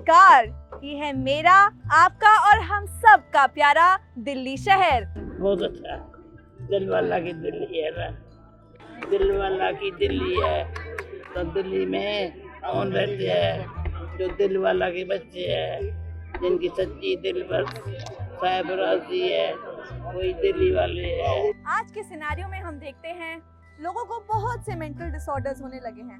नमस्कार, ये है मेरा, आपका और हम सब का प्यारा दिल्ली शहर। बहुत अच्छा, दिल वाला की दिल्ली है ना, दिल वाला की दिल्ली है। तो दिल्ली में कौन रहते हैं? जो दिल वाला के बच्चे हैं, जिनकी सच्ची दिल पर साहब राजी है, वही दिल्ली वाले हैं। आज के सिनेरियो में हम देखते हैं लोगों को बहुत से मेंटल डिसऑर्डर्स होने लगे हैं,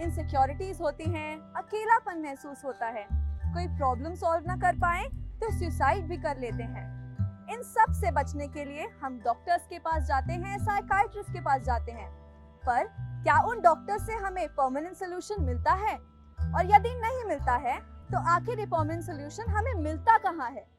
इनसिक्योरिटीज होती हैं, अकेलापन महसूस होता है, कोई प्रॉब्लम सॉल्व ना कर पाए तो सुसाइड भी कर लेते हैं। इन सब से बचने के लिए हम डॉक्टर्स के पास जाते हैं, साइकाइट्रिस्ट के पास जाते हैं, पर क्या उन डॉक्टर्स से हमें परमानेंट सोल्यूशन मिलता है? और यदि नहीं मिलता है तो आखिर ये परमानेंट सोल्यूशन हमें मिलता कहाँ है?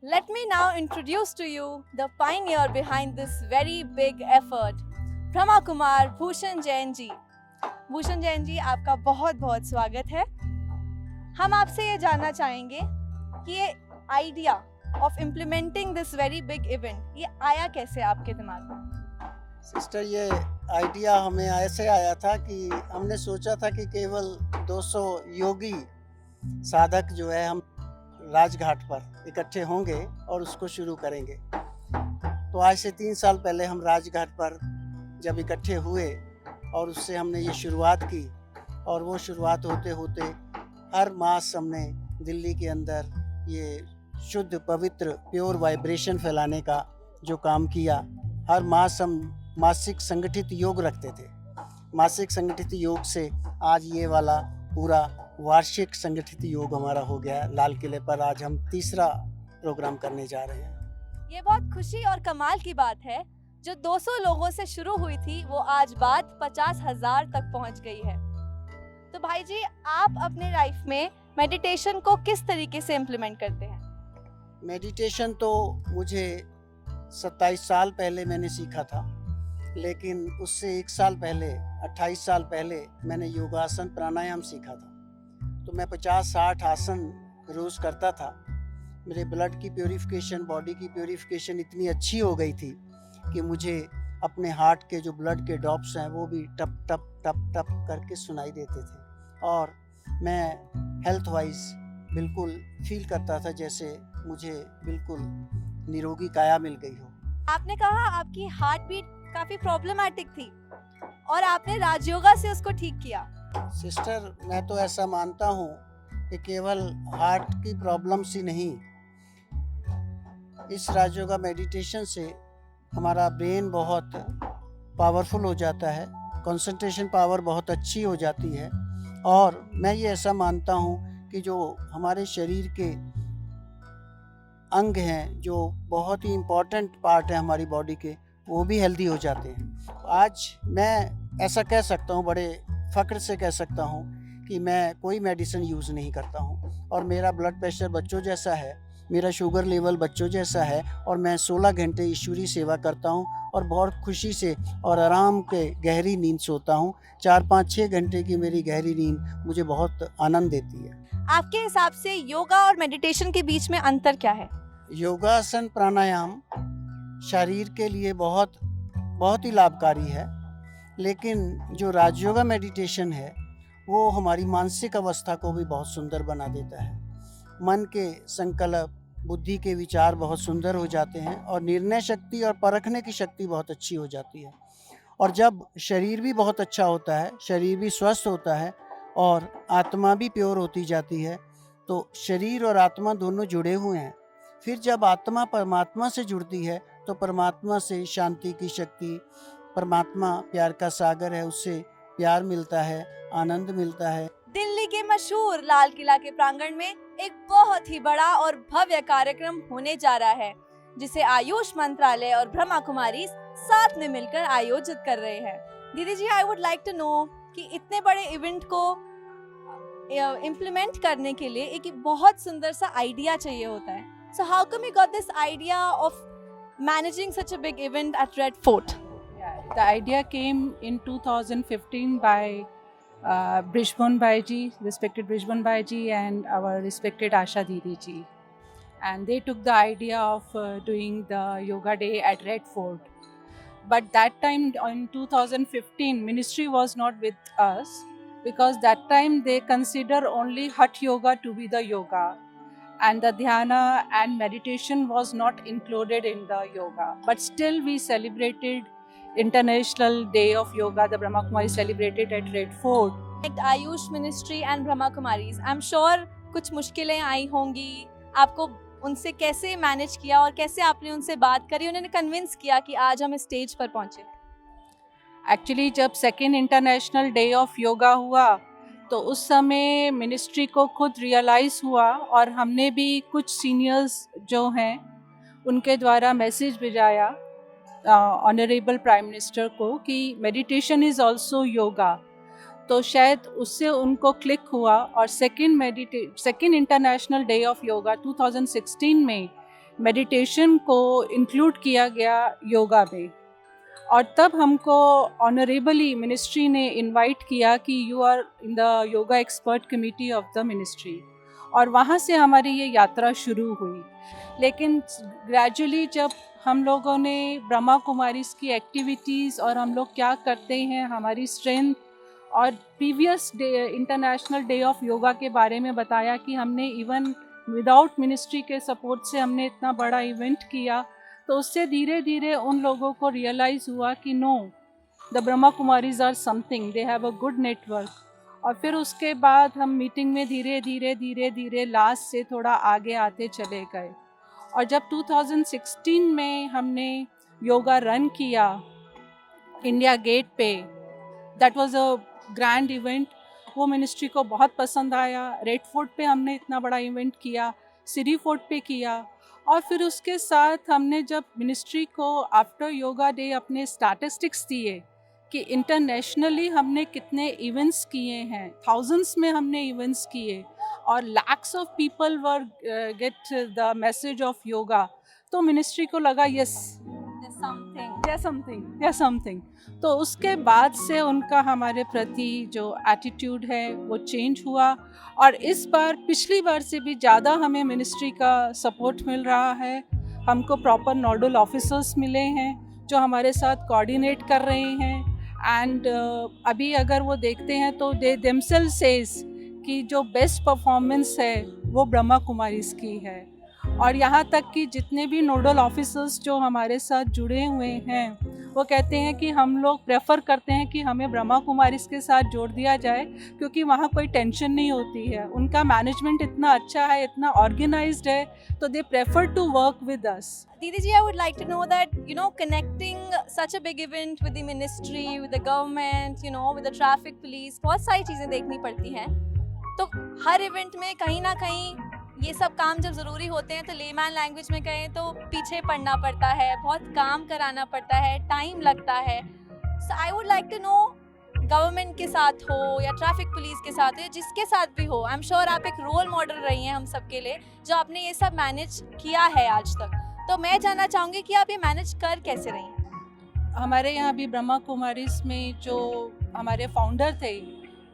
Let me now introduce to you the pioneer behind this very big effort, Brahma Kumar Bhushan Jain ji. Bhushan Jain ji, आपका बहुत बहुत स्वागत है। हम आपसे ये जानना चाहेंगे कि ये idea of implementing this very big event ये आया कैसे आपके दिमाग में? सिस्टर, ये आइडिया हमें ऐसे आया था कि हमने सोचा था कि केवल 200 योगी साधक जो है हम राजघाट पर इकट्ठे होंगे और उसको शुरू करेंगे। तो आज से 3 साल पहले हम राजघाट पर जब इकट्ठे हुए और उससे हमने ये शुरुआत की, और वो शुरुआत होते होते हर मास हमने दिल्ली के अंदर ये शुद्ध पवित्र प्योर वाइब्रेशन फैलाने का जो काम किया। हर मास हम मासिक संगठित योग रखते थे। मासिक संगठित योग से आज ये वाला पूरा वार्षिक संगठित योग हमारा हो गया। लाल किले पर आज हम 3रा प्रोग्राम करने जा रहे हैं। ये बहुत खुशी और कमाल की बात है, जो 200 लोगों से शुरू हुई थी वो आज बात 50,000 तक पहुंच गई है। तो भाई जी, आप अपने लाइफ में मेडिटेशन को किस तरीके से इम्प्लीमेंट करते हैं? मेडिटेशन तो मुझे 27 साल पहले मैंने सीखा था, लेकिन उससे 1 साल पहले 28 साल पहले मैंने योगासन प्राणायाम सीखा था। तो मैं 50-60 आसन रोज़ करता था। मेरे ब्लड की प्योरीफिकेशन, बॉडी की प्योरीफिकेशन इतनी अच्छी हो गई थी कि मुझे अपने हार्ट के जो ब्लड के ड्रॉप्स हैं वो भी टप टप टप टप करके सुनाई देते थे, और मैं हेल्थ वाइज बिल्कुल फील करता था जैसे मुझे बिल्कुल निरोगी काया मिल गई हो। आपने कहा आपकी हार्ट बीट काफी प्रॉब्लमैटिक थी और आपने राजयोगा से उसको ठीक किया। सिस्टर, मैं तो ऐसा मानता हूँ कि केवल हार्ट की प्रॉब्लम्स ही नहीं, इस राजयोगा मेडिटेशन से हमारा ब्रेन बहुत पावरफुल हो जाता है, कंसंट्रेशन पावर बहुत अच्छी हो जाती है, और मैं ये ऐसा मानता हूँ कि जो हमारे शरीर के अंग हैं, जो बहुत ही इम्पॉर्टेंट पार्ट है हमारी बॉडी के, वो भी हेल्दी हो जाते हैं। आज मैं ऐसा कह सकता हूँ, बड़े फ़ख्र से कह सकता हूँ कि मैं कोई मेडिसिन यूज़ नहीं करता हूँ, और मेरा ब्लड प्रेशर बच्चों जैसा है, मेरा शुगर लेवल बच्चों जैसा है और मैं 16 घंटे ईश्वरीय सेवा करता हूँ और बहुत खुशी से और आराम के गहरी नींद सोता हूँ। 4-5-6 घंटे की मेरी गहरी नींद मुझे बहुत आनंद देती है। आपके हिसाब से योगा और मेडिटेशन के बीच में अंतर क्या है? योगासन प्राणायाम शरीर के लिए बहुत ही लाभकारी है, लेकिन जो राजयोगा मेडिटेशन है वो हमारी मानसिक अवस्था को भी बहुत सुंदर बना देता है। मन के संकल्प, बुद्धि के विचार बहुत सुंदर हो जाते हैं और निर्णय शक्ति और परखने की शक्ति बहुत अच्छी हो जाती है। और जब शरीर भी बहुत अच्छा होता है, शरीर भी स्वस्थ होता है और आत्मा भी प्योर होती जाती है, तो शरीर और आत्मा दोनों जुड़े हुए हैं। फिर जब आत्मा परमात्मा से जुड़ती है तो परमात्मा से शांति की शक्ति, परमात्मा प्यार का सागर है, उससे प्यार मिलता है, आनंद मिलता है। दिल्ली के मशहूर लाल किला के प्रांगण में एक बहुत ही बड़ा और भव्य कार्यक्रम होने जा रहा है, जिसे आयुष मंत्रालय और ब्रह्मा कुमारी साथ में मिलकर आयोजित कर रहे हैं। दीदी जी, I would like to know कि इतने बड़े इवेंट को इम्प्लीमेंट करने के लिए एक बहुत सुंदर सा आइडिया चाहिए होता है। So how come you got this idea of managing such a big event at red fort? The idea came in 2015 by Brijbon Bhai ji, respected Brijbon Bhai ji, and our respected Asha Didi ji. And they took the idea of doing the yoga day at Red Fort. But that time in 2015, ministry was not with us because that time they consider only Hatha yoga to be the yoga. And the dhyana and meditation was not included in the yoga. But still we celebrated International Day of Yoga, the Brahma Kumaris celebrated at Red Fort. Ayush ministry and Brahma Kumaris, I am sure कुछ मुश्किलें आई होंगी, आपको उनसे कैसे manage किया और कैसे आपने उनसे बात करी, उन्होंने कन्विंस किया कि आज हम स्टेज पर पहुंचे? एक्चुअली जब second international day of yoga हुआ तो उस समय मिनिस्ट्री को खुद रियलाइज़ हुआ और हमने भी कुछ सीनियर्स जो हैं उनके द्वारा मैसेज भेजाया ऑनरेबल प्राइम मिनिस्टर को कि मेडिटेशन इज़ ऑल्सो योगा। तो शायद उससे उनको क्लिक हुआ और second international day of yoga 2016 में मेडिटेशन को इंक्लूड किया गया योगा में। और तब हमको ऑनरेबली मिनिस्ट्री ने इनवाइट किया कि you are in the yoga expert committee of the ministry, और वहाँ से हमारी ये यात्रा शुरू हुई। लेकिन ग्रेजुअली जब हम लोगों ने ब्रह्मा कुमारीज की एक्टिविटीज़ और हम लोग क्या करते हैं, हमारी स्ट्रेंथ और previous day international day of yoga के बारे में बताया कि हमने इवन विदाउट मिनिस्ट्री के सपोर्ट से हमने इतना बड़ा इवेंट किया, तो उससे धीरे धीरे उन लोगों को रियलाइज़ हुआ कि no, the Brahma Kumaris are something, they have a good network. और फिर उसके बाद हम मीटिंग में धीरे धीरे लास्ट से थोड़ा आगे आते चले गए। और जब 2016 में हमने योगा रन किया इंडिया गेट पे, that was a grand event, वो मिनिस्ट्री को बहुत पसंद आया। रेड फोर्ट पे हमने इतना बड़ा इवेंट किया, सिटी फोर्ट पे किया, और फिर उसके साथ हमने जब मिनिस्ट्री को आफ्टर योगा डे अपने स्टैटिस्टिक्स दिए कि इंटरनेशनली हमने कितने इवेंट्स किए हैं, थाउजेंड्स में हमने इवेंट्स किए और lakhs of people were get the message of yoga, तो मिनिस्ट्री को लगा यस समथिंग। तो उसके बाद से उनका हमारे प्रति जो एटीट्यूड है वो चेंज हुआ, और इस बार पिछली बार से भी ज़्यादा हमें मिनिस्ट्री का सपोर्ट मिल रहा है। हमको प्रॉपर नोडल ऑफिसर्स मिले हैं जो हमारे साथ कोऑर्डिनेट कर रहे हैं। एंड अभी अगर वो देखते हैं तो दे देमसेल्फ सेज कि जो बेस्ट परफॉर्मेंस है वो ब्रह्मा कुमारीज की है। और यहाँ तक कि जितने भी नोडल ऑफिसर्स जो हमारे साथ जुड़े हुए हैं वो कहते हैं कि हम लोग प्रेफर करते हैं कि हमें ब्रह्मा कुमारीज के साथ जोड़ दिया जाए, क्योंकि वहाँ कोई टेंशन नहीं होती है, उनका मैनेजमेंट इतना अच्छा है, इतना ऑर्गेनाइज्ड है, तो they prefer to work with us. Didi ji, I would like to know that, connecting such a big event with the ministry, with the government, with the traffic police, बहुत सारी चीज़ें देखनी पड़ती हैं। तो हर इवेंट में कहीं ना कहीं ये सब काम जब ज़रूरी होते हैं तो लेमैन लैंग्वेज में कहें तो पीछे पड़ना पड़ता है, बहुत काम कराना पड़ता है, टाइम लगता है। So I would like to know government के साथ हो या ट्रैफिक पुलिस के साथ हो या जिसके साथ भी हो, आई एम श्योर आप एक रोल मॉडल रही हैं हम सबके लिए, जो आपने ये सब मैनेज किया है आज तक। तो मैं जानना चाहूँगी कि आप ये मैनेज कर कैसे रही हैं? हमारे यहाँ भी ब्रह्मा कुमारीज में जो हमारे फाउंडर थे,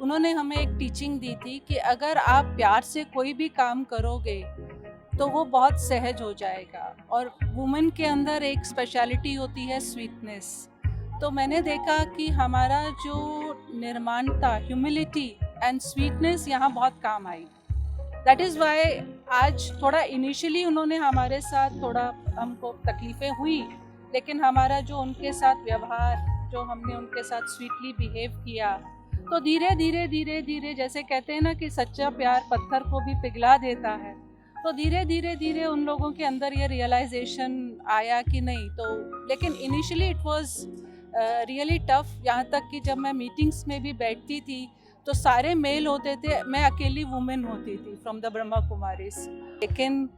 उन्होंने हमें एक टीचिंग दी थी कि अगर आप प्यार से कोई भी काम करोगे तो वो बहुत सहज हो जाएगा। और वुमेन के अंदर एक स्पेशलिटी होती है स्वीटनेस। तो मैंने देखा कि हमारा जो निर्माणता, ह्यूमिलिटी एंड स्वीटनेस यहाँ बहुत काम आई। दैट इज़ वाई आज थोड़ा इनिशियली उन्होंने हमारे साथ थोड़ा हमको तकलीफ़ें हुई, लेकिन हमारा जो उनके साथ व्यवहार, जो हमने उनके साथ स्वीटली बिहेव किया, तो धीरे धीरे धीरे धीरे, जैसे कहते हैं ना कि सच्चा प्यार पत्थर को भी पिघला देता है, तो धीरे धीरे धीरे उन लोगों के अंदर ये रियलाइजेशन आया कि नहीं। तो लेकिन initially it was really tough. यहाँ तक कि जब मैं मीटिंग्स में भी बैठती थी तो सारे मेल होते थे, मैं अकेली वुमेन होती थी फ्रॉम द ब्रह्मा कुमारीज। लेकिन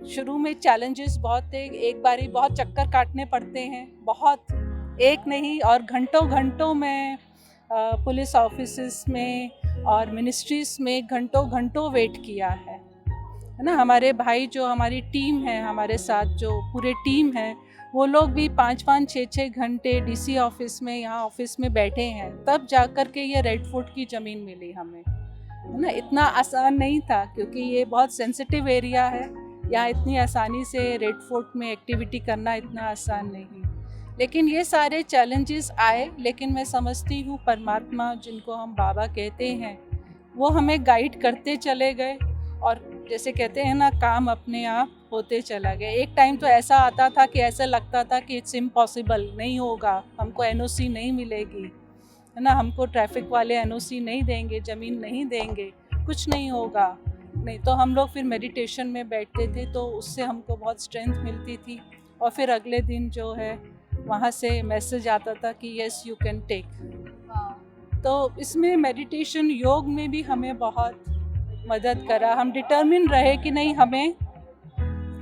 शुरू में चैलेंजेस बहुत थे, एक बारी बहुत चक्कर काटने पड़ते हैं, बहुत, एक नहीं और घंटों घंटों में पुलिस ऑफिसेस में और मिनिस्ट्रीज में घंटों घंटों वेट किया है ना। हमारे भाई जो हमारी टीम है, हमारे साथ जो पूरे टीम है, वो लोग भी 5-5, 6-6 घंटे डीसी ऑफिस में, यहाँ ऑफिस में बैठे हैं, तब जाकर के ये रेड फोर्ट की ज़मीन मिली हमें, है ना। इतना आसान नहीं था क्योंकि ये बहुत सेंसिटिव एरिया है, यहाँ इतनी आसानी से रेड फोर्ट में एक्टिविटी करना इतना आसान नहीं। लेकिन ये सारे चैलेंजेस आए, लेकिन मैं समझती हूँ परमात्मा, जिनको हम बाबा कहते हैं, वो हमें गाइड करते चले गए और जैसे कहते हैं ना, काम अपने आप होते चला गया। एक टाइम तो ऐसा आता था कि ऐसा लगता था कि इट्स इम्पॉसिबल, नहीं होगा, हमको एनओसी नहीं मिलेगी, है ना, हमको ट्रैफिक वाले एनओसी नहीं देंगे, ज़मीन नहीं देंगे, कुछ नहीं होगा। नहीं तो हम लोग फिर मेडिटेशन में बैठते थे, तो उससे हमको बहुत स्ट्रेंथ मिलती थी। और फिर अगले दिन जो है वहाँ से मैसेज आता था कि यस यू कैन टेक। तो इसमें मेडिटेशन, योग में भी हमें बहुत मदद करा। हम डिटर्मिन रहे कि नहीं, हमें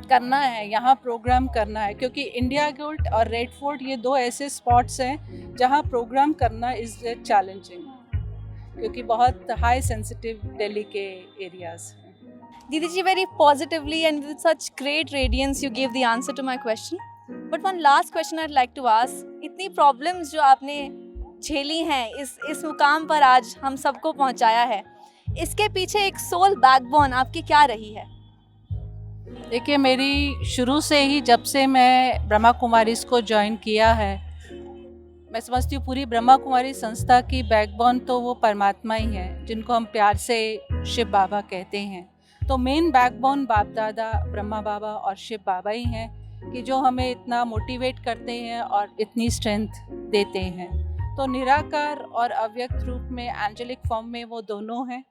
करना है, यहाँ प्रोग्राम करना है, क्योंकि इंडिया गेट और रेड फोर्ट ये दो ऐसे स्पॉट्स हैं जहाँ प्रोग्राम करना इज़ चैलेंजिंग, क्योंकि बहुत हाई सेंसिटिव दिल्ली के एरियाज हैं। Didi ji, very positively and with such great radiance you gave the answer to my question. But one last question I'd like to ask. इतनी problems जो आपने झेली हैं, इस मुकाम पर आज हम सबको पहुंचाया है, इसके पीछे एक सोल बैकबोन आपकी क्या रही है? देखिए, मेरी शुरू से ही, जब से मैं ब्रह्मा कुमारीज को ज्वाइन किया है, मैं समझती हूँ पूरी ब्रह्मा कुमारी संस्था की बैकबोन तो वो परमात्मा ही है, जिनको हम प्यार से शिव बाबा कहते हैं। तो मेन बैकबोन बाप दादा, ब्रह्मा बाबा और शिव बाबा ही हैं, कि जो हमें इतना मोटिवेट करते हैं और इतनी स्ट्रेंथ देते हैं। तो निराकार और अव्यक्त रूप में, एंजेलिक फॉर्म में वो दोनों हैं।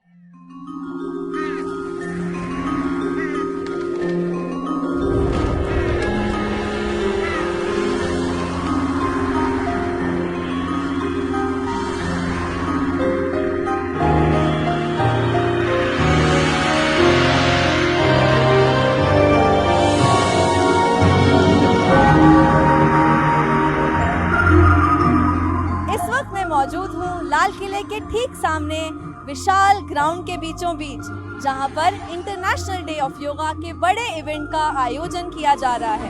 मौजूद हूँ लाल किले के ठीक सामने विशाल ग्राउंड के बीचों बीच, जहाँ पर इंटरनेशनल डे ऑफ योगा के बड़े इवेंट का आयोजन किया जा रहा है।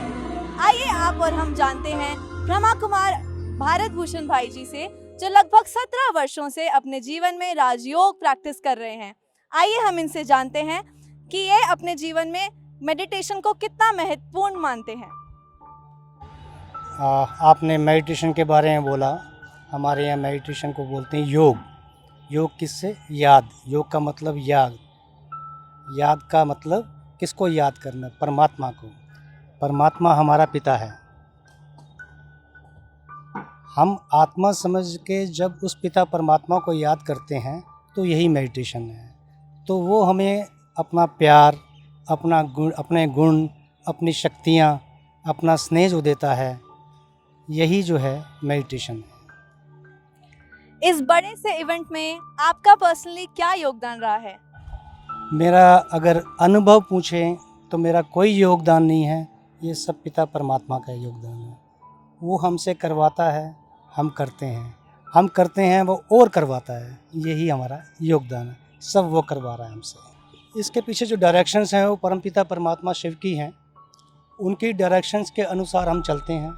आइए आप और हम जानते हैं ब्रह्मा कुमार भारत भूषण भाई जी से, जो लगभग 17 वर्षों से अपने जीवन में राजयोग प्रैक्टिस कर रहे हैं। आइए हम इनसे जानते हैं कि ये अपने जीवन में मेडिटेशन को कितना महत्वपूर्ण मानते हैं। आपने मेडिटेशन के बारे में बोला। हमारे यहाँ मेडिटेशन को बोलते हैं योग। योग किससे? याद। योग का मतलब याद। याद का मतलब किसको याद करना? परमात्मा को। परमात्मा हमारा पिता है। हम आत्मा समझ के जब उस पिता परमात्मा को याद करते हैं तो यही मेडिटेशन है। तो वो हमें अपना प्यार, अपने गुण, अपनी शक्तियाँ, अपना स्नेह जो देता है, यही जो है मेडिटेशन है। इस बड़े से इवेंट में आपका पर्सनली क्या योगदान रहा है? मेरा अगर अनुभव पूछें तो मेरा कोई योगदान नहीं है, ये सब पिता परमात्मा का योगदान है। वो हमसे करवाता है, हम करते हैं। हम करते हैं वो और करवाता है, यही हमारा योगदान है, सब वो करवा रहा है हमसे। इसके पीछे जो डायरेक्शंस हैं वो परमपिता परमात्मा शिव की हैं, उनकी डायरेक्शंस के अनुसार हम चलते हैं।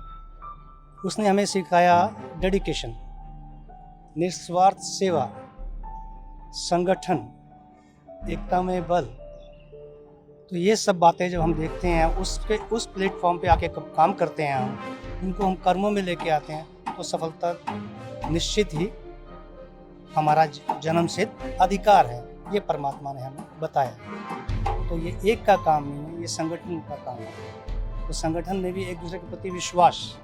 उसने हमें सिखाया डेडिकेशन, निस्वार्थ सेवा, संगठन, एकता में बल। तो ये सब बातें जब हम देखते हैं उस प्लेटफॉर्म पे आके कब काम करते हैं उनको हम कर्मों में लेके आते हैं तो सफलता निश्चित ही हमारा जन्मसिद्ध अधिकार है, ये परमात्मा ने हमें बताया। तो ये एक का काम नहीं है, ये संगठन का काम है। तो संगठन में भी एक दूसरे के प्रति विश्वास,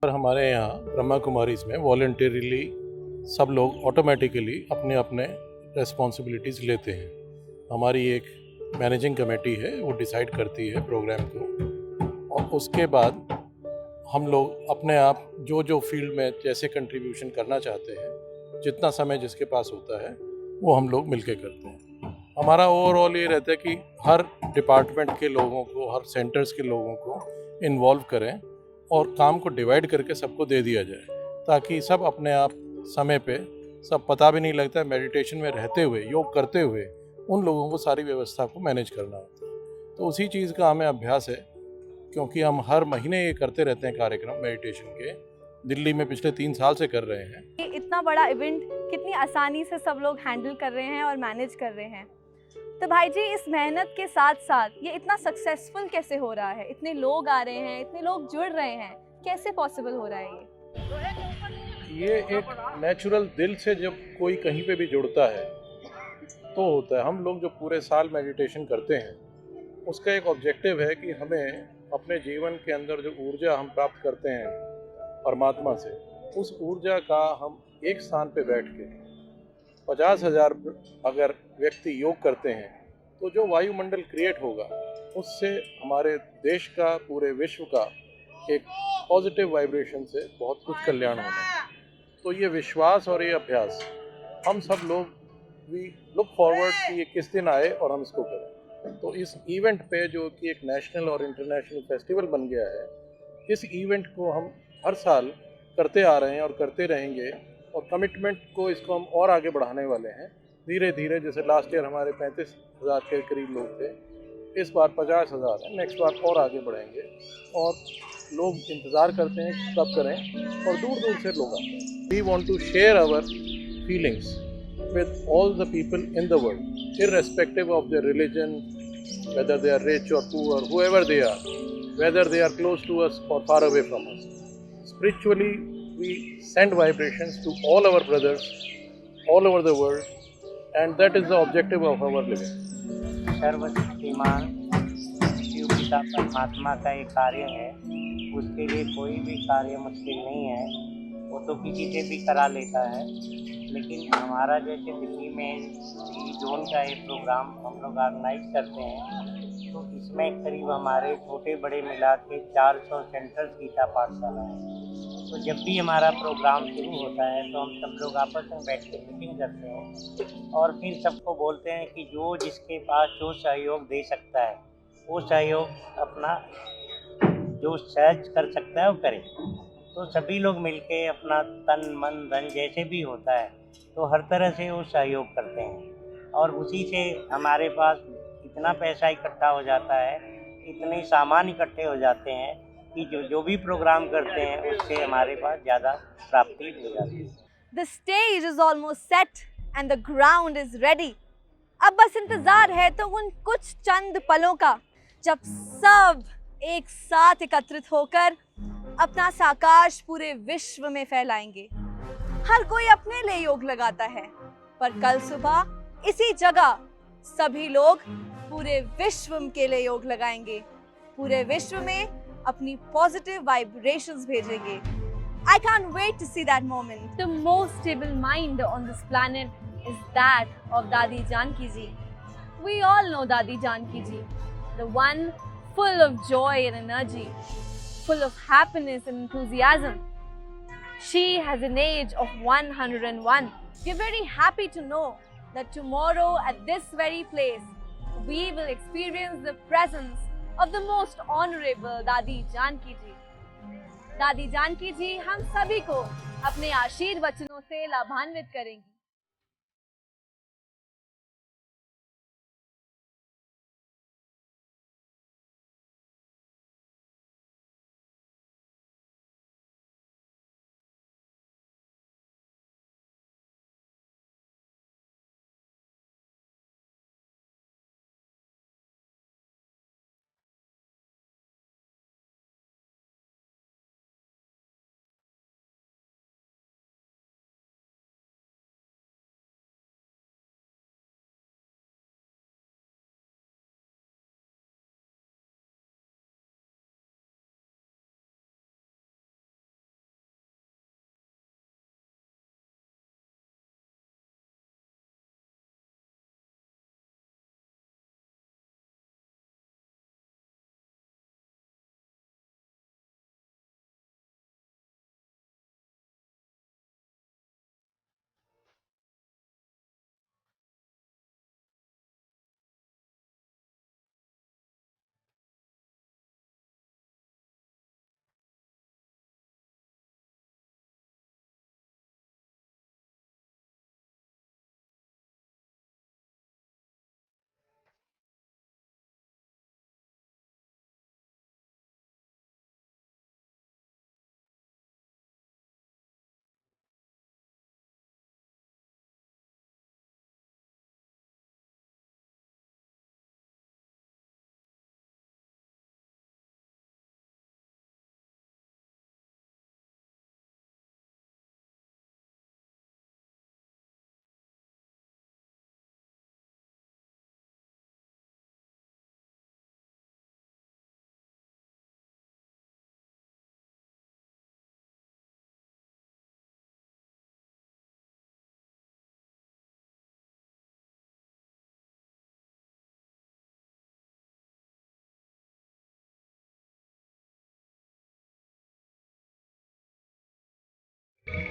पर हमारे यहाँ ब्रह्मा कुमारीज में वॉलंटरीली सब लोग ऑटोमेटिकली अपने अपने रेस्पॉन्सिबिलिटीज़ लेते हैं। हमारी एक मैनेजिंग कमेटी है, वो डिसाइड करती है प्रोग्राम को, और उसके बाद हम लोग अपने आप जो जो फील्ड में जैसे कंट्रीब्यूशन करना चाहते हैं, जितना समय जिसके पास होता है वो हम लोग मिलके करते हैं। हमारा ओवरऑल ये रहता है कि हर डिपार्टमेंट के लोगों को, हर सेंटर्स के लोगों को इन्वॉल्व करें और काम को डिवाइड करके सबको दे दिया जाए, ताकि सब अपने आप समय पे, सब पता भी नहीं लगता है, मेडिटेशन में रहते हुए, योग करते हुए उन लोगों को सारी व्यवस्था को मैनेज करना होता है। तो उसी चीज़ का हमें अभ्यास है, क्योंकि हम हर महीने ये करते रहते हैं कार्यक्रम मेडिटेशन के। दिल्ली में पिछले 3 साल से कर रहे हैं। ये इतना बड़ा इवेंट कितनी आसानी से सब लोग हैंडल कर रहे हैं और मैनेज कर रहे हैं। तो भाई जी, इस मेहनत के साथ साथ ये इतना सक्सेसफुल कैसे हो रहा है? इतने लोग आ रहे हैं, इतने लोग जुड़ रहे हैं, कैसे पॉसिबल हो रहा है ये एक नेचुरल दिल से जब कोई कहीं पे भी जुड़ता है तो होता है। हम लोग जो पूरे साल मेडिटेशन करते हैं, उसका एक ऑब्जेक्टिव है कि हमें अपने जीवन के अंदर जो ऊर्जा हम प्राप्त करते हैं परमात्मा से, उस ऊर्जा का हम एक स्थान पे बैठ के 50,000 अगर व्यक्ति योग करते हैं तो जो वायुमंडल क्रिएट होगा उससे हमारे देश का, पूरे विश्व का एक पॉजिटिव वाइब्रेशन से बहुत कुछ कल्याण होना है। तो ये विश्वास और ये अभ्यास हम सब लोग वी लुक फॉरवर्ड कि ये किस दिन आए और हम इसको करें। तो इस इवेंट पे, जो कि एक नेशनल और इंटरनेशनल फेस्टिवल बन गया है, इस इवेंट को हम हर साल करते आ रहे हैं और करते रहेंगे, और कमिटमेंट को इसको हम और आगे बढ़ाने वाले हैं धीरे धीरे। जैसे लास्ट ईयर हमारे 35,000 के करीब लोग थे, इस बार 50,000 है, नेक्स्ट बार और आगे बढ़ेंगे। और लोग इंतज़ार करते हैं कि कब करें, और दूर दूर से लोग आते हैं। We want to share our feelings with all the people in the world, irrespective of their religion, whether they are rich or poor, whoever they are, whether they are close to us or far away from us. Spiritually, we send vibrations to all our brothers all over the world, and that is the objective of our living. सर्वशक्तिमान शिव पिता परमात्मा का एक कार्य है, उसके लिए कोई भी कार्य मुश्किल नहीं है, वो तो किसी से भी करा लेता है। लेकिन हमारा जैसे दिल्ली में जोन का एक प्रोग्राम हम लोग ऑर्गेनाइज करते हैं, तो इसमें करीब हमारे छोटे बड़े मिला के 400 सेंटर्स गीता पाठशाला है। तो जब भी हमारा प्रोग्राम शुरू होता है तो हम सब लोग आपस में बैठ के मीटिंग करते हैं और फिर सबको बोलते हैं कि जो जिसके पास जो सहयोग दे सकता है वो सहयोग अपना जो सहज कर सकता है वो करे। तो सभी लोग मिलके अपना तन मन धन जैसे भी होता है तो हर तरह से वो सहयोग करते हैं, और उसी से हमारे पास इतना पैसा इकट्ठा हो जाता है, इतने सामान इकट्ठे हो जाते हैं कि जो भी प्रोग्राम करते हैं उससे हमारे पास ज़्यादा प्राप्ति हो जाती है। The stage is almost set and the ground is ready. अब बस इंतजार है तो उन कुछ चंद पलों का जब सब एक साथ एकत्रित होकर अपना साकाश पूरे विश्व में फैलाएंगे। हर कोई अपने लिए योग लगाता है, पर कल सुबह इसी जगह सभी लोग पूरे विश्व के लिए योग लगाएंगे, पूरे विश्व में अपनी पॉजिटिव वाइब्रेशंस भेजेंगे। I can't wait to see that moment. The most stable mind on this planet is that of Dadi Janki Ji. We all know Dadi Janki Ji, the one full of joy and energy, full of happiness and enthusiasm. She has an age of 101. We're very happy to know that tomorrow at this very place, we will experience the presence of the most honorable Dadi Janki Ji. दादी जानकी जी हम सभी को अपने आशीर्वचनों से लाभान्वित करेंगी।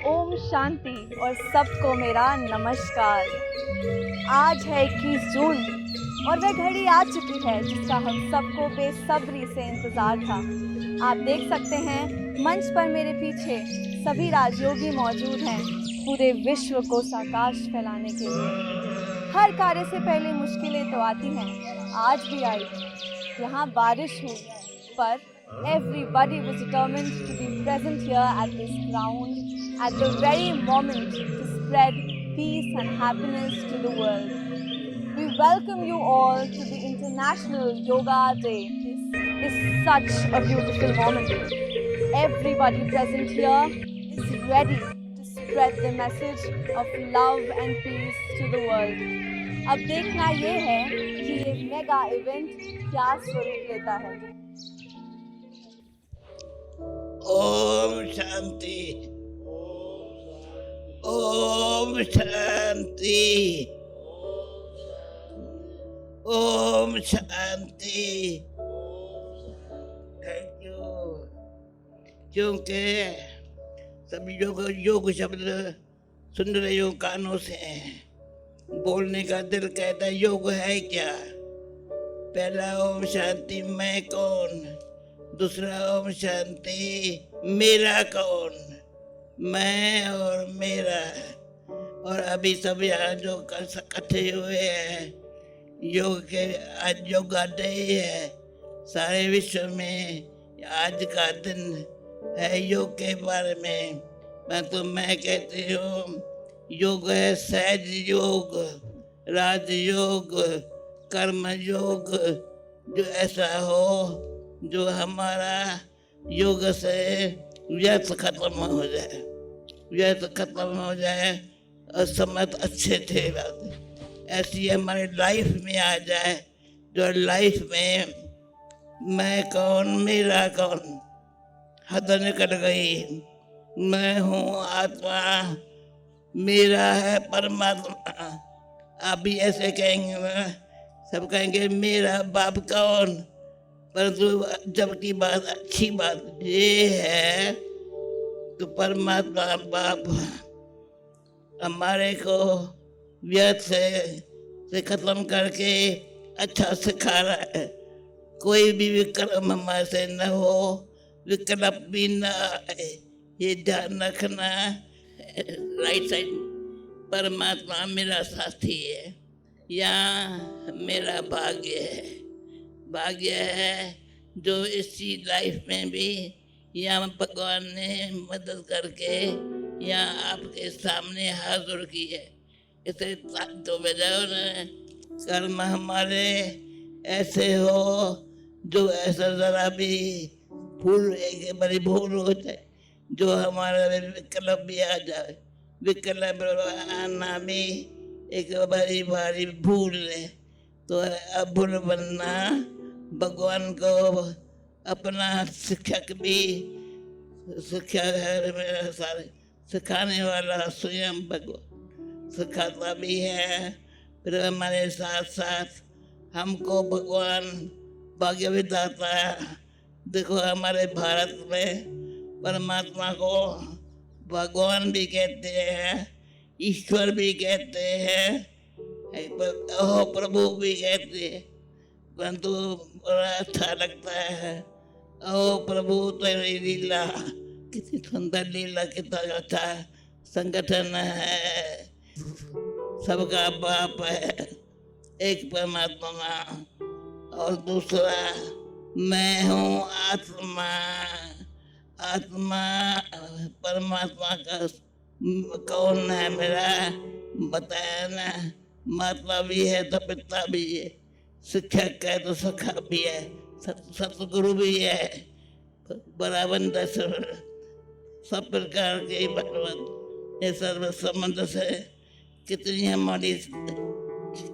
ओम शांति और सबको मेरा नमस्कार। आज है 21 जून और वह घड़ी आ चुकी है जिसका हम सबको बेसब्री से इंतज़ार था। आप देख सकते हैं मंच पर मेरे पीछे सभी राजयोगी मौजूद हैं पूरे विश्व को साकाश फैलाने के लिए। हर कार्य से पहले मुश्किलें तो आती हैं, आज भी आई। यहाँ बारिश हुई पर everybody was determined to be present here at this ground at the very moment to spread peace and happiness to the world. We welcome you all to the International Yoga Day. This is such a beautiful moment. Everybody present here is ready to spread the message of love and peace to the world. अब देखना ये है कि ये mega event क्या स्वरूप लेता है। ओम शांति, ओम शांति, ओम शांति। Thank you. क्योंकि सभी योग शब्द सुन रहे हो कानों से, बोलने का दिल कहता है योग है क्या। पहला ओम शांति मैं कौन, दूसरा ओम शांति मेरा कौन, मैं और मेरा। और अभी सब यहाँ जो इकट्ठे हुए हैं योग के, आज योगा डे है। सारे विश्व में आज का दिन है योग के बारे में। मैं कहती हूँ योग है सहज योग, राज योग, कर्म योग, जो ऐसा हो जो हमारा योग से व्यर्थ खत्म हो जाए, व्यर्थ खत्म हो जाए और समय अच्छे थे ऐसी हमारी लाइफ में आ जाए, जो लाइफ में मैं कौन मेरा कौन हद निकल गई। मैं हूँ आत्मा, मेरा है परमात्मा। आप भी ऐसे कहेंगे, सब कहेंगे मेरा बाप कौन, परंतु जबकि बात अच्छी बात ये है तो परमात्मा बाप हमारे को व्यर्थ से खत्म करके अच्छा सिखा रहा है। कोई भी विकल्प हमारे से न हो, विकल्प भी न आए, ये ध्यान रखना। राइट साइड परमात्मा मेरा साथी है, यहाँ मेरा भाग्य है, भाग्य है जो इसी लाइफ में भी यहाँ भगवान ने मदद करके यहाँ आपके सामने हाजिर की है। इसे तो बजाओ न, कर्म हमारे ऐसे हो जो ऐसा जरा भी भूल, एक बड़ी भूल हो जाए, जो हमारा विकल्प भी आ जाए, विकल्प आना भी एक बड़ी भारी भूल है। तो अब भूल बनना भगवान को अपना शिक्षक भी, शिक्षा है मेरा सारे सिखाने वाला स्वयं भगवान सिखाता भी है, फिर हमारे साथ साथ हमको भगवान भाग्य विधाता है। देखो हमारे भारत में परमात्मा को भगवान भी कहते हैं, ईश्वर भी कहते हैं, ओह प्रभु भी कहते हैं, परंतु बड़ा अच्छा लगता है ओह प्रभु तेरी लीला, कितनी सुंदर लीला, कितना अच्छा संगठन है, सबका बाप है एक परमात्मा और दूसरा मैं हूँ आत्मा। आत्मा परमात्मा का कौन है मेरा बताया ना, माता भी है तो पिता भी है, शिक्षक है तो सखा भी है, सतगुरु भी है, बराबर सब प्रकार के भगवत ये सर्व संबंध से कितनी हमारी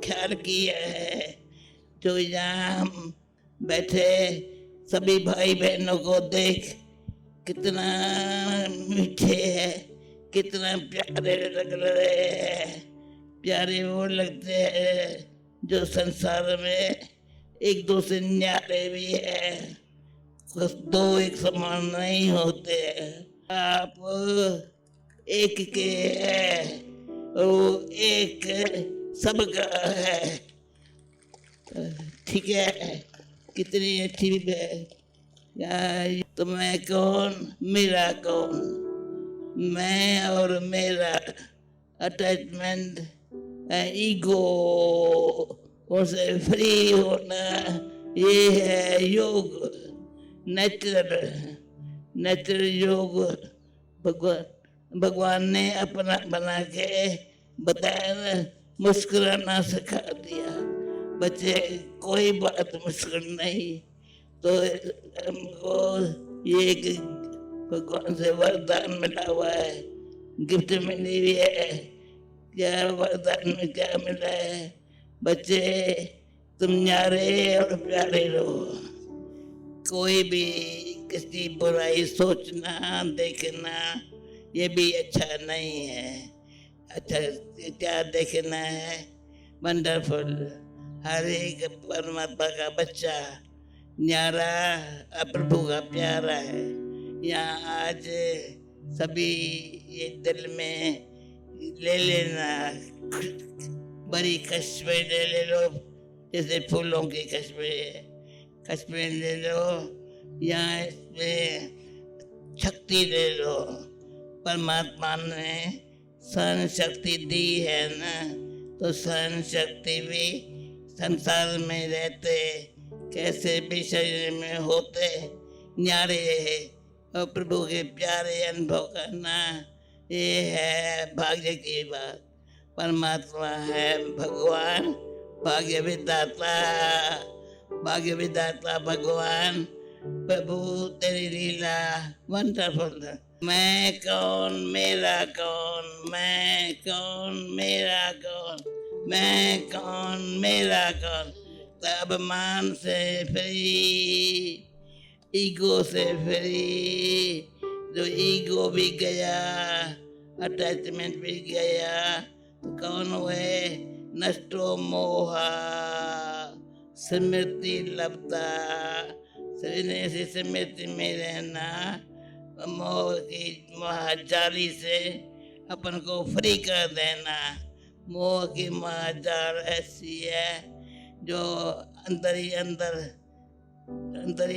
ख्याल की है। जो यहाँ हम बैठे सभी भाई बहनों को देख कितना मीठे है, कितना प्यारे लग रहे हैं, प्यारे वो लगते हैं जो संसार में एक दूसरे न्यारे भी है, दो एक समान नहीं होते। आप एक के है, वो एक सबका है, ठीक है, कितनी अच्छी है। तो मैं कौन मेरा कौन, मैं और मेरा अटैचमेंट ईगो उसे फ्री होना, ये है योग, नेचुरल योग भगवान ने अपना बना के बताया ना, मुस्कुराना सिखा दिया बच्चे, कोई बात मुश्किल नहीं। तो हमको ये भगवान से वरदान मिला हुआ है, गिफ्ट मिली हुई है। क्या वरदान में क्या मिला है? बच्चे तुम न्यारे और प्यारे रहो, कोई भी किसी बुराई सोचना देखना ये भी अच्छा नहीं है। अच्छा क्या देखना है? वंडरफुल, हर एक परमात्मा का बच्चा न्यारा प्रभु का प्यारा है। यहाँ आज सभी ये दिल में ले लेना, बड़ी कश्मीर ले लो, जैसे फूलों की कश्मीर ले लो, यहाँ इसमें शक्ति ले लो। परमात्मा ने सहन शक्ति दी है ना, तो सहन शक्ति भी संसार में रहते, कैसे भी शरीर में होते, न्यारे और प्रभु के प्यारे अनुभव करना, ये है भाग्य की बात। परमात्मा है भगवान, भाग्य विधाता, भाग्य विधाता भगवान। प्रभु तेरी लीला वंडरफुल। मैं कौन मेरा कौन, मैं कौन मेरा कौन, मैं कौन मेरा कौन। तब मान से फ्री, ईगो से फ्री। जो ईगो भी गया, अटैचमेंट भी गया, तो कौन हुए? नष्टो मोहा स्मृति लब्धा। से स्मृति में रहना, मोह की महाजाली से अपन को फ्री कर देना। मोह की महाजाल ऐसी है जो अंदर ही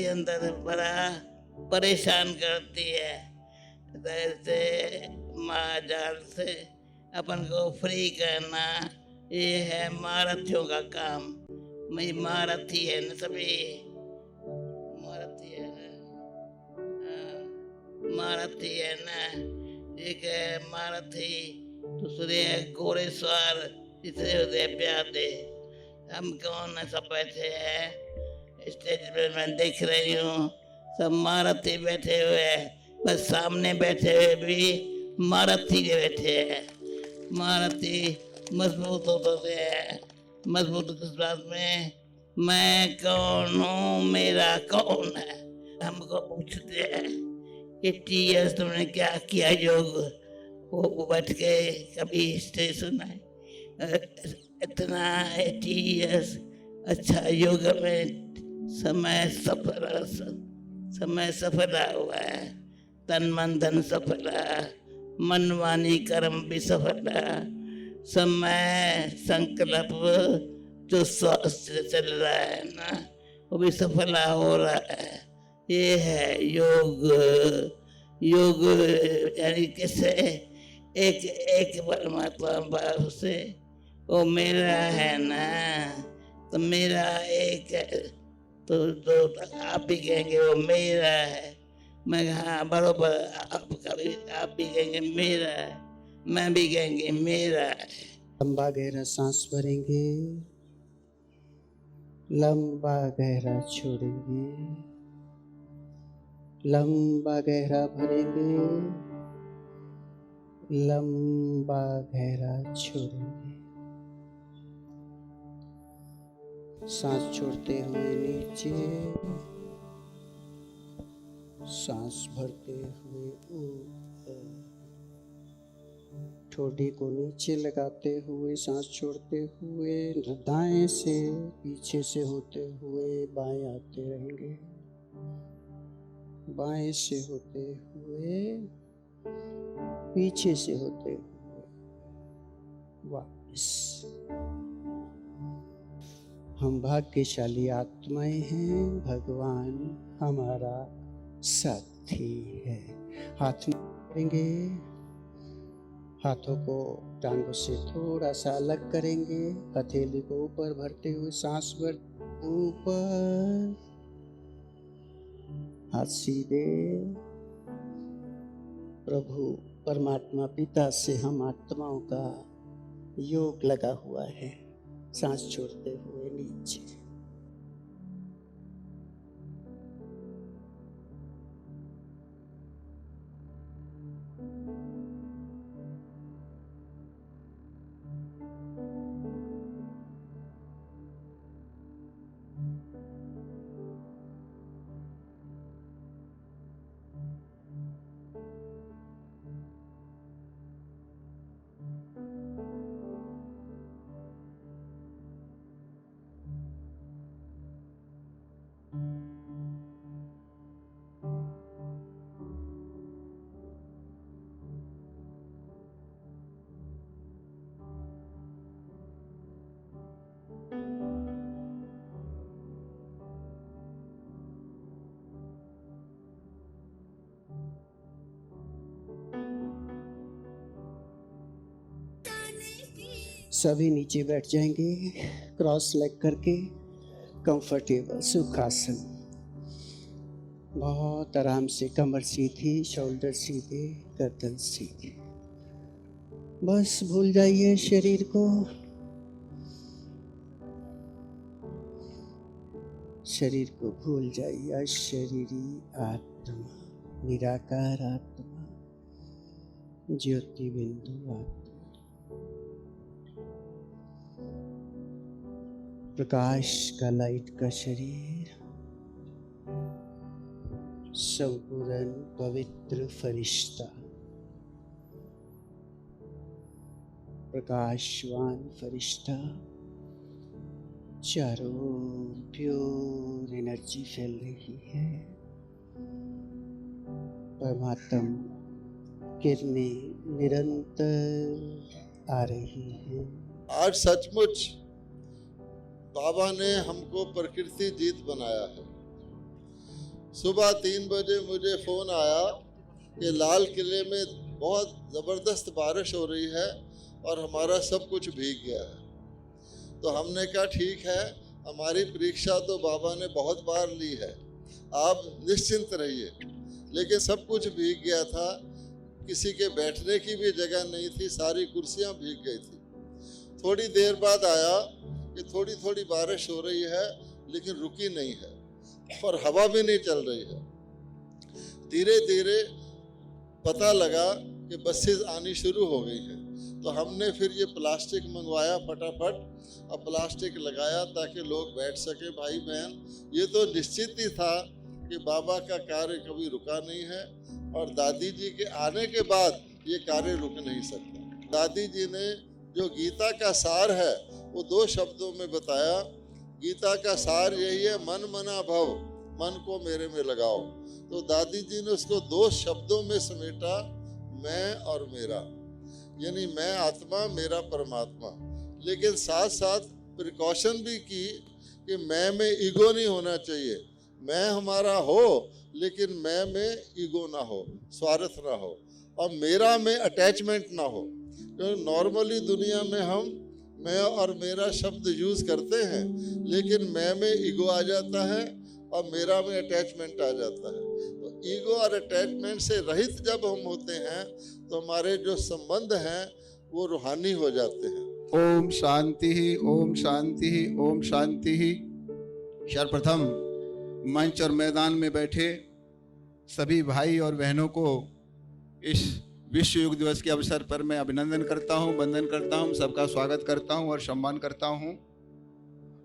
अंदर बड़ा परेशान करती है। ऐसे महाजाल से अपन को फ्री करना, ये है महारथियों का काम। मैं महारथी है न, सभी महारथी है न, महारथी है न। एक है महारथी, दूसरे है घोड़ेसवार, तीसरे होते हैं प्यादे। हम कौन है? सब बैठे हैं स्टेज पे, मैं देख रही हूँ सब महारथी बैठे हुए हैं। बस सामने बैठे हुए भी महारथी बैठे हैं। महारथी मजबूत होते हैं। मजबूत किस बात में? मैं कौन हूँ, मेरा कौन है। हमको पूछते हैं 80 years तुमने क्या किया योग? वो बैठ के कभी हिस्ट्री सुना है? इतना 80 years अच्छा योग में समय सफल हुआ है। तन मन धन सफल, मन वाणी कर्म भी सफल। समय संकल्प जो स्वस्थ चल रहा है ना, वो भी सफल हो रहा है। ये है योग। योग यानी किसे? एक परमात्मा भाव से वो मेरा है ना, तो मेरा एक है, तो आप भी कहेंगे वो मेरा है। मैं हाँ बरोबर, आप भी कहेंगे मेरा है, मैं भी कहेंगे मेरा है। लंबा गहरा सांस भरेंगे, लंबा गहरा छोड़ेंगे, लंबा गहरा भरेंगे, लंबा गहरा छोड़ेंगे। सांस छोड़ते हुए नीचे, सांस भरते हुए ऊपर, ठोड़ी को नीचे लगाते हुए सांस छोड़ते हुए दाएं से पीछे से होते हुए बाएं आते रहेंगे, बाएं से होते हुए पीछे से होते हुए वापस। हम भाग्यशाली आत्माएं हैं, भगवान हमारा साथी है। हाथ करेंगे, हाथों को टांगों से थोड़ा सा अलग करेंगे, हथेली को ऊपर भरते हुए सांस भर, ऊपर हाथ सीधे। प्रभु परमात्मा पिता से हम आत्माओं का योग लगा हुआ है। सांस छोड़ते हुए नीचे, सभी नीचे बैठ जाएंगे, क्रॉस लेग करके, कंफर्टेबल सुखासन। बहुत आराम से, कमर सीधी, शोल्डर सीधे, गर्दन सीधी। बस भूल जाइए शरीर को, शरीर को भूल जाइए। अशरीरी आत्मा, निराकार आत्मा, ज्योति बिंदु आत्मा, प्रकाश का, लाइट का शरीर, संपूर्ण पवित्र फरिश्ता, प्रकाशवान फरिश्ता, चारों ओर प्योर एनर्जी फैल रही है। परमात्मा किरणें निरंतर आ रही हैं। आज सचमुच बाबा ने हमको प्रकृति जीत बनाया है। सुबह 3 बजे मुझे फ़ोन आया कि लाल किले में बहुत ज़बरदस्त बारिश हो रही है और हमारा सब कुछ भीग गया है। तो हमने कहा ठीक है, हमारी परीक्षा तो बाबा ने बहुत बार ली है, आप निश्चिंत रहिए। लेकिन सब कुछ भीग गया था, किसी के बैठने की भी जगह नहीं थी, सारी कुर्सियां भीग गई थी। थोड़ी देर बाद आया कि थोड़ी थोड़ी बारिश हो रही है लेकिन रुकी नहीं है और हवा भी नहीं चल रही है। धीरे धीरे पता लगा कि बसेस आनी शुरू हो गई हैं। तो हमने फिर ये प्लास्टिक मंगवाया फटाफट और प्लास्टिक लगाया ताकि लोग बैठ सके। भाई बहन, ये तो निश्चित ही था कि बाबा का कार्य कभी रुका नहीं है और दादी जी के आने के बाद ये कार्य रुक नहीं सकता। दादी जी ने जो गीता का सार है वो 2 शब्दों में बताया। गीता का सार यही है, मन मना भव, मन को मेरे में लगाओ। तो दादी जी ने उसको 2 शब्दों में समेटा, मैं और मेरा, यानी मैं आत्मा, मेरा परमात्मा। लेकिन साथ साथ प्रिकॉशन भी की कि मैं में ईगो नहीं होना चाहिए। मैं हमारा हो लेकिन मैं में ईगो ना हो, स्वार्थ ना हो, और मेरा में अटैचमेंट ना हो। तो नॉर्मली दुनिया में हम मैं और मेरा शब्द यूज करते हैं, लेकिन मैं में ईगो आ जाता है और मेरा में अटैचमेंट आ जाता है। तो ईगो और अटैचमेंट से रहित जब हम होते हैं तो हमारे जो संबंध हैं वो रूहानी हो जाते हैं। ओम शांति ही, ओम शांति ही, ओम शांति ही। सर्वप्रथम मंच और मैदान में बैठे सभी भाई और बहनों को इस विश्व योग दिवस के अवसर पर मैं अभिनंदन करता हूं, वंदन करता हूं, सबका स्वागत करता हूं और सम्मान करता हूं।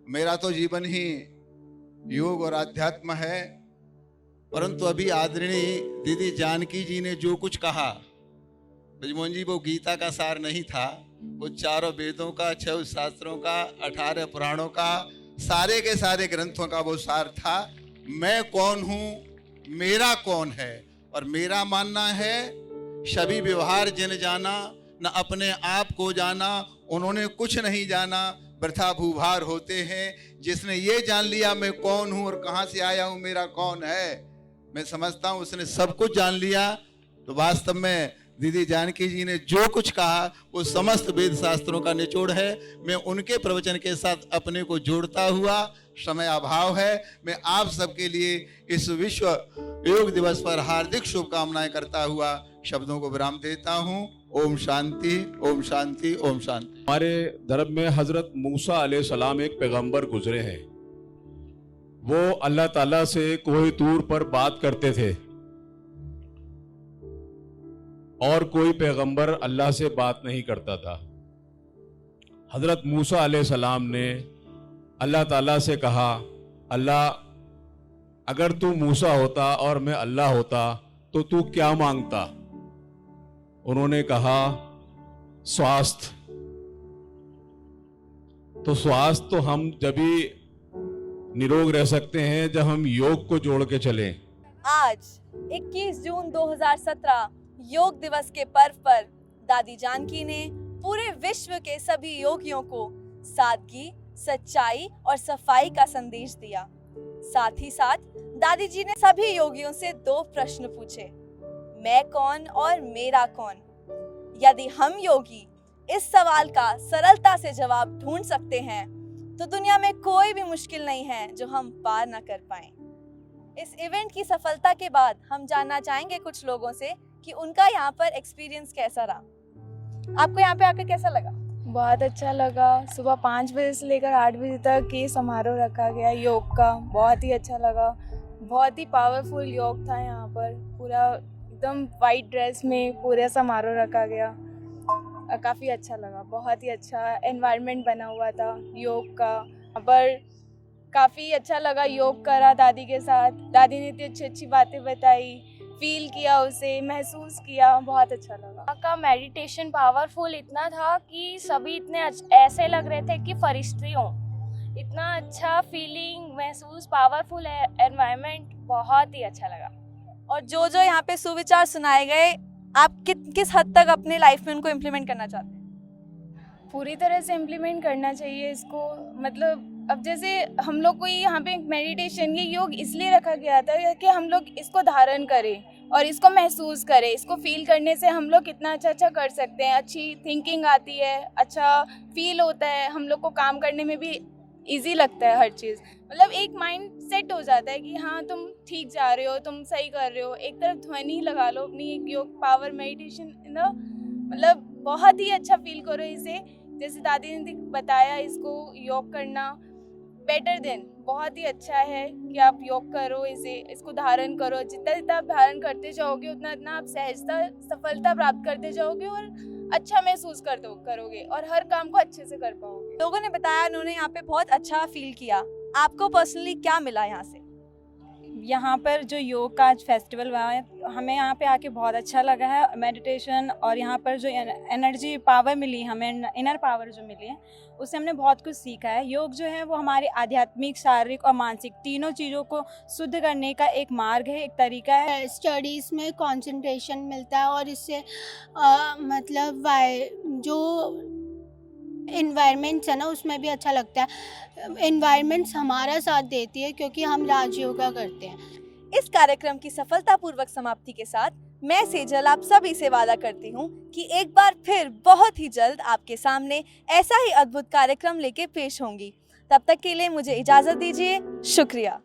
मेरा तो जीवन ही योग और आध्यात्म है, परंतु अभी आदरणीय दीदी जानकी जी ने जो कुछ कहा, ब्रजमोहन जी, वो गीता का सार नहीं था, वो चारों वेदों का, 6 शास्त्रों का, 18 पुराणों का, सारे के सारे ग्रंथों का वो सार था। मैं कौन हूँ, मेरा कौन है, और मेरा मानना है सभी व्यवहार जिन जाना, न अपने आप को जाना, उन्होंने कुछ नहीं जाना, वृथा भूभार होते हैं। जिसने ये जान लिया मैं कौन हूँ और कहाँ से आया हूँ, मेरा कौन है, मैं समझता हूँ उसने सब कुछ जान लिया। तो वास्तव में दीदी जानकी जी ने जो कुछ कहा वो समस्त वेद शास्त्रों का निचोड़ है। मैं उनके प्रवचन के साथ अपने को जोड़ता हुआ, समय अभाव है, मैं आप सबके लिए इस विश्व योग दिवस पर हार्दिक शुभकामनाएं करता हुआ शब्दों को विराम देता हूं। ओम शांति, ओम शांति, ओम शांति। हमारे धर्म में हजरत मूसा अलैहिस्सलाम एक पैगंबर गुजरे हैं। वो अल्लाह ताला से कोई दूर पर बात करते थे और कोई पैगंबर अल्लाह से बात नहीं करता था। हजरत मूसा अलैहिस्सलाम ने अल्लाह ताला से कहा, अल्लाह, अगर तू मूसा होता और मैं अल्लाह होता तो तू क्या मांगता? उन्होंने कहा, स्वास्थ्य। तो स्वास्थ्य तो हम जब भी निरोग रह सकते हैं जब हम योग को जोड़ के चलें। आज 21 जून 2017 योग दिवस के पर्व पर दादी जानकी ने पूरे विश्व के सभी योगियों को सादगी, सच्चाई और सफाई का संदेश दिया। साथ ही साथ दादी जी ने सभी योगियों से 2 प्रश्न पूछे, मैं कौन और मेरा कौन। यदि हम योगी इस सवाल का सरलता से जवाब ढूंढ सकते हैं तो दुनिया में कोई भी मुश्किल नहीं है जो हम पार न कर पाएं। इस इवेंट की सफलता के बाद हम जानना चाहेंगे कुछ लोगों से कि उनका यहाँ पर एक्सपीरियंस कैसा रहा। आपको यहाँ पे आकर कैसा लगा? बहुत अच्छा लगा। सुबह 5 बजे से लेकर 8 बजे तक ये समारोह रखा गया योग का, बहुत ही अच्छा लगा। बहुत ही पावरफुल योग था यहाँ पर, पूरा एकदम वाइट ड्रेस में पूरा समारोह रखा गया। काफ़ी अच्छा लगा, बहुत ही अच्छा एनवायरनमेंट बना हुआ था योग का। यहाँ पर काफ़ी अच्छा लगा, योग करा दादी के साथ। दादी ने इतनी अच्छी अच्छी बातें बताई, फील किया उसे, महसूस किया, बहुत अच्छा लगा। वहाँ का मेडिटेशन पावरफुल इतना था कि सभी इतने ऐसे लग रहे थे कि फरिश्ते हों। इतना अच्छा फीलिंग महसूस, पावरफुल एनवायरनमेंट, बहुत ही अच्छा लगा। और जो जो यहाँ पे सुविचार सुनाए गए, आप किस हद तक अपने लाइफ में उनको इम्प्लीमेंट करना चाहते हैं? पूरी तरह से इम्प्लीमेंट करना चाहिए इसको। मतलब अब जैसे हम लोग को यहाँ पे मेडिटेशन, ये योग इसलिए रखा गया था कि हम लोग इसको धारण करें और इसको महसूस करें। इसको फील करने से हम लोग कितना अच्छा कर सकते हैं, अच्छी थिंकिंग आती है, अच्छा फील होता है, हम लोग को काम करने में भी इजी लगता है हर चीज़। मतलब एक माइंड सेट हो जाता है कि हाँ तुम ठीक जा रहे हो, तुम सही कर रहे हो। एक तरफ ध्वनि लगा लो अपनी, एक योग पावर मेडिटेशन मतलब बहुत ही अच्छा फील करो इसे। जैसे दादी ने बताया, इसको योग करना बेटर देन, बहुत ही अच्छा है कि आप योग करो, इसको धारण करो। जितना जितना आप धारण करते जाओगे उतना उतना आप सहजता, सफलता प्राप्त करते जाओगे और अच्छा महसूस करोगे और हर काम को अच्छे से कर पाओगे। लोगों ने बताया उन्होंने यहाँ पे बहुत अच्छा फील किया। आपको पर्सनली क्या मिला यहाँ से? यहाँ पर जो योग का आज फेस्टिवल हुआ है, हमें यहाँ पे आके बहुत अच्छा लगा है। मेडिटेशन और यहाँ पर जो एनर्जी पावर मिली हमें, इनर पावर जो मिली है, उससे हमने बहुत कुछ सीखा है। योग जो है वो हमारे आध्यात्मिक, शारीरिक और मानसिक तीनों चीज़ों को शुद्ध करने का एक मार्ग है, एक तरीका है। स्टडीज़ में कंसंट्रेशन मिलता है और इससे मतलब जो इन्वायरमेंट्स है ना, उसमें भी अच्छा लगता है। इन्वायरमेंट्स हमारा साथ देती है क्योंकि हम राजयोगा करते हैं। इस कार्यक्रम की सफलतापूर्वक समाप्ति के साथ मैं सेजल आप सभी से वादा करती हूँ कि एक बार फिर बहुत ही जल्द आपके सामने ऐसा ही अद्भुत कार्यक्रम लेके पेश होंगी। तब तक के लिए मुझे इजाज़त दीजिए। शुक्रिया।